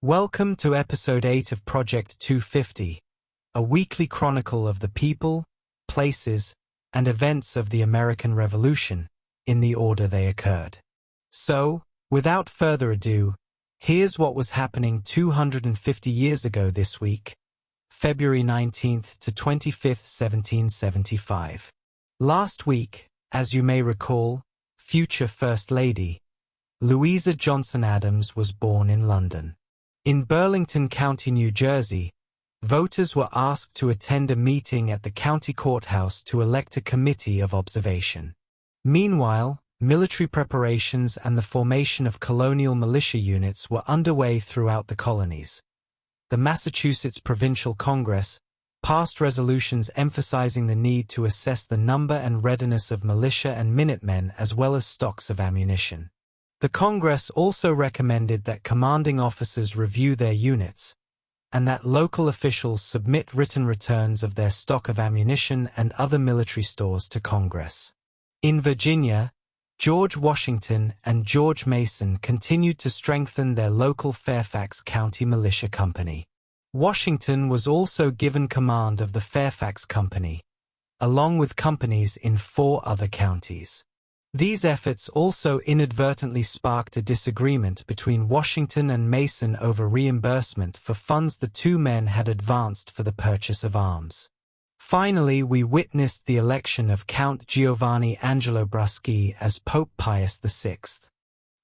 Welcome to Episode 8 of Project 250, a weekly chronicle of the people, places, and events of the American Revolution, in the order they occurred. So, without further ado, here's what was happening 250 years ago this week, February 19th to 25th, 1775. Last week, as you may recall, future First Lady, Louisa Johnson Adams was born in London. In Burlington County, New Jersey, voters were asked to attend a meeting at the county courthouse to elect a committee of observation. Meanwhile, military preparations and the formation of colonial militia units were underway throughout the colonies. The Massachusetts Provincial Congress passed resolutions emphasizing the need to assess the number and readiness of militia and minutemen as well as stocks of ammunition. The Congress also recommended that commanding officers review their units, and that local officials submit written returns of their stock of ammunition and other military stores to Congress. In Virginia, George Washington and George Mason continued to strengthen their local Fairfax County Militia Company. Washington was also given command of the Fairfax Company, along with companies in 4 other counties. These efforts also inadvertently sparked a disagreement between Washington and Mason over reimbursement for funds the two men had advanced for the purchase of arms. Finally, we witnessed the election of Count Giovanni Angelo Bruschi as Pope Pius VI.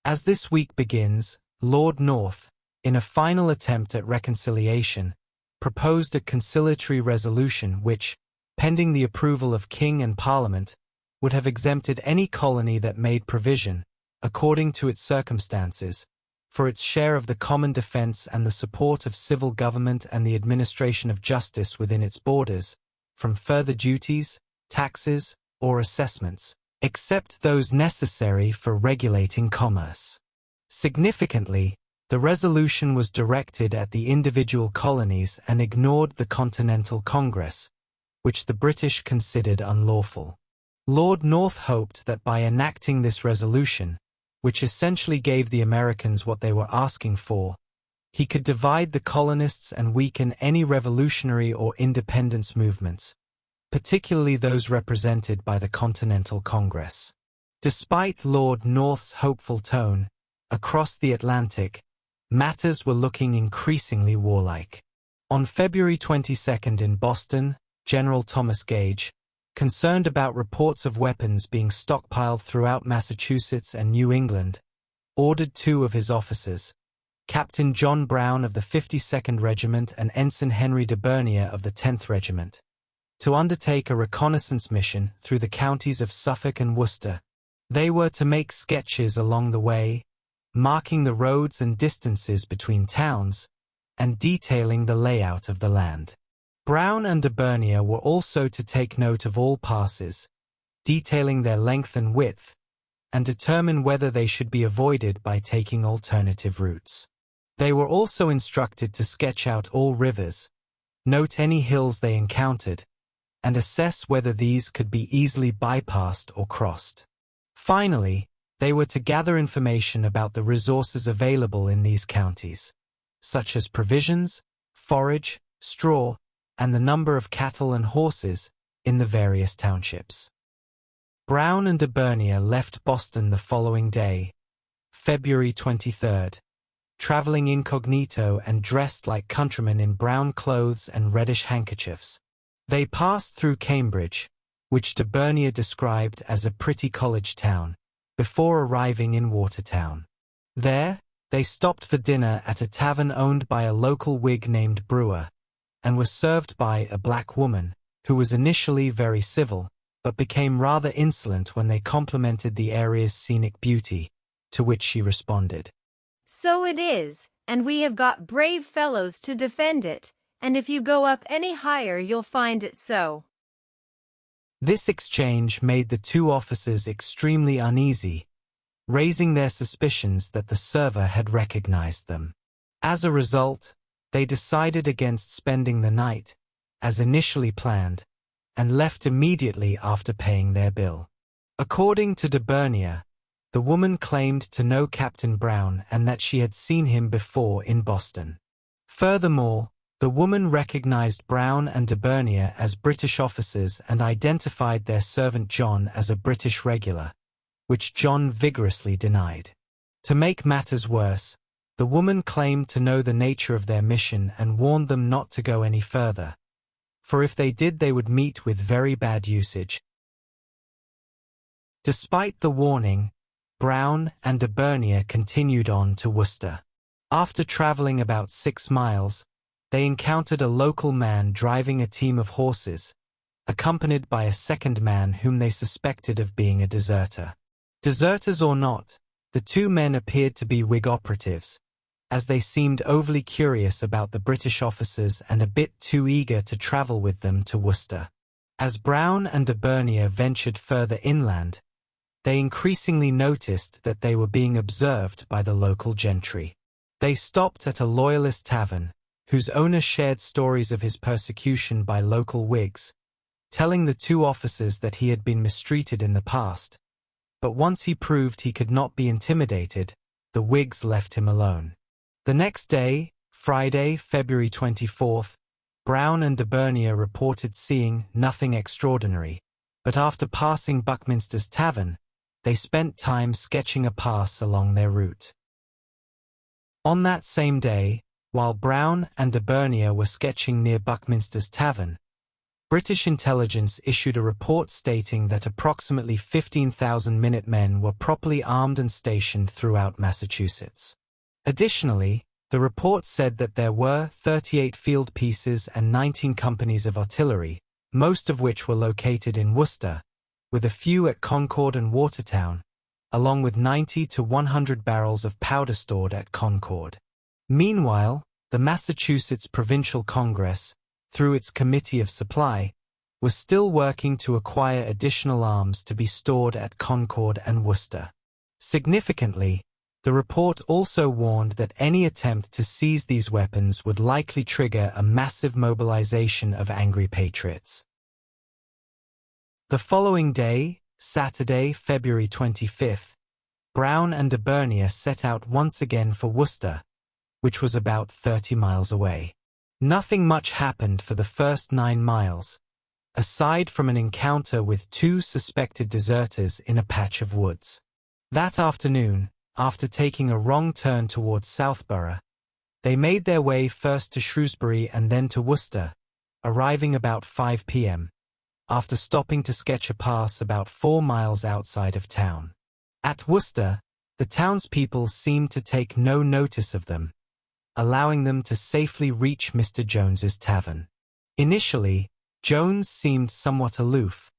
As this week begins, Lord North, in a final attempt at reconciliation, proposed a conciliatory resolution which, pending the approval of King and Parliament, would have exempted any colony that made provision, according to its circumstances, for its share of the common defense and the support of civil government and the administration of justice within its borders, from further duties, taxes, or assessments, except those necessary for regulating commerce. Significantly, the resolution was directed at the individual colonies and ignored the Continental Congress, which the British considered unlawful. Lord North hoped that by enacting this resolution, which essentially gave the Americans what they were asking for, he could divide the colonists and weaken any revolutionary or independence movements, particularly those represented by the Continental Congress. Despite Lord North's hopeful tone, across the Atlantic, matters were looking increasingly warlike. On February 22nd in Boston, General Thomas Gage, concerned about reports of weapons being stockpiled throughout Massachusetts and New England, ordered 2 of his officers, Captain John Brown of the 52nd Regiment and Ensign Henry de Bernier of the 10th Regiment, to undertake a reconnaissance mission through the counties of Suffolk and Worcester. They were to make sketches along the way, marking the roads and distances between towns, and detailing the layout of the land. Brown and de Bernier were also to take note of all passes, detailing their length and width, and determine whether they should be avoided by taking alternative routes. They were also instructed to sketch out all rivers, note any hills they encountered, and assess whether these could be easily bypassed or crossed. Finally, they were to gather information about the resources available in these counties, such as provisions, forage, straw, and the number of cattle and horses in the various townships. Brown and de Bernier left Boston the following day, February 23rd, traveling incognito and dressed like countrymen in brown clothes and reddish handkerchiefs. They passed through Cambridge, which de Bernier described as a pretty college town, before arriving in Watertown. There, they stopped for dinner at a tavern owned by a local Whig named Brewer, and was served by a black woman, who was initially very civil, but became rather insolent when they complimented the area's scenic beauty, to which she responded, "So it is, and we have got brave fellows to defend it, and if you go up any higher you'll find it so." This exchange made the 2 officers extremely uneasy, raising their suspicions that the server had recognized them. As a result, they decided against spending the night, as initially planned, and left immediately after paying their bill. According to de Bernier, The woman claimed to know Captain Brown and that she had seen him before in Boston. Furthermore, the woman recognized Brown and Debunking as British officers and identified their servant John as a British regular, which John vigorously denied. To make matters worse, the woman claimed to know the nature of their mission and warned them not to go any further, for if they did they would meet with very bad usage. Despite the warning, Brown and Debunking continued on to Worcester. After traveling about 6 miles, they encountered a local man driving a team of horses, accompanied by a second man whom they suspected of being a deserter. Deserters or not, the two men appeared to be Whig operatives, as they seemed overly curious about the British officers and a bit too eager to travel with them to Worcester. As Brown and Debunking ventured further inland, they increasingly noticed that they were being observed by the local gentry. They stopped at a loyalist tavern, whose owner shared stories of his persecution by local Whigs, telling the two officers that he had been mistreated in the past. But once he proved he could not be intimidated, the Whigs left him alone. The next day, Friday, February 24th, Brown and Debunking reported seeing nothing extraordinary, but after passing Buckminster's Tavern, they spent time sketching a pass along their route. On that same day, while Brown and Debunking were sketching near Buckminster's Tavern, British intelligence issued a report stating that approximately 15,000 Minutemen were properly armed and stationed throughout Massachusetts. Additionally, the report said that there were 38 field pieces and 19 companies of artillery, most of which were located in Worcester, with a few at Concord and Watertown, along with 90 to 100 barrels of powder stored at Concord. Meanwhile, the Massachusetts Provincial Congress, through its Committee of Supply, was still working to acquire additional arms to be stored at Concord and Worcester. Significantly, the report also warned that any attempt to seize these weapons would likely trigger a massive mobilization of angry patriots. The following day, Saturday, February 25th, Brown and Debunking set out once again for Worcester, which was about 30 miles away. Nothing much happened for the first 9 miles, aside from an encounter with 2 suspected deserters in a patch of woods. That afternoon, after taking a wrong turn towards Southborough, they made their way first to Shrewsbury and then to Worcester, arriving about 5 p.m., after stopping to sketch a pass about 4 miles outside of town. At Worcester, the townspeople seemed to take no notice of them, allowing them to safely reach Mr. Jones's tavern. Initially, Jones seemed somewhat aloof,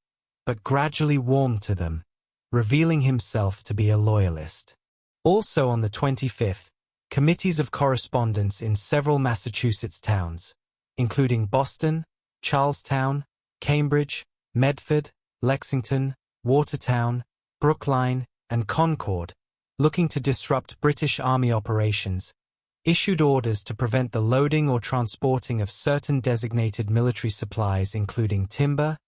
but gradually warmed to them, revealing himself to be a loyalist. Also on the 25th, committees of correspondence in several Massachusetts towns, including Boston, Charlestown, Cambridge, Medford, Lexington, Watertown, Brookline, and Concord, looking to disrupt British Army operations, issued orders to prevent the loading or transporting of certain designated military supplies including timber,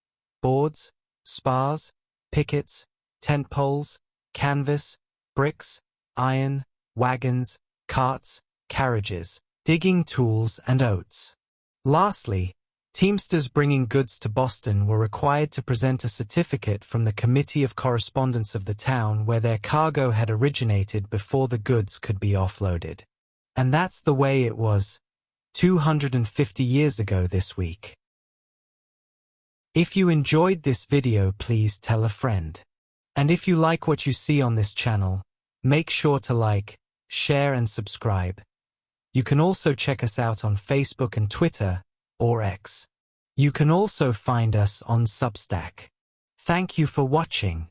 boards, spars, pickets, tent poles, canvas, bricks, iron, wagons, carts, carriages, digging tools, and oats. Lastly, teamsters bringing goods to Boston were required to present a certificate from the Committee of Correspondence of the town where their cargo had originated before the goods could be offloaded. And that's the way it was 250 years ago this week. If you enjoyed this video, please tell a friend. And if you like what you see on this channel, make sure to like, share and subscribe. You can also check us out on Facebook and Twitter, or X. You can also find us on Substack. Thank you for watching.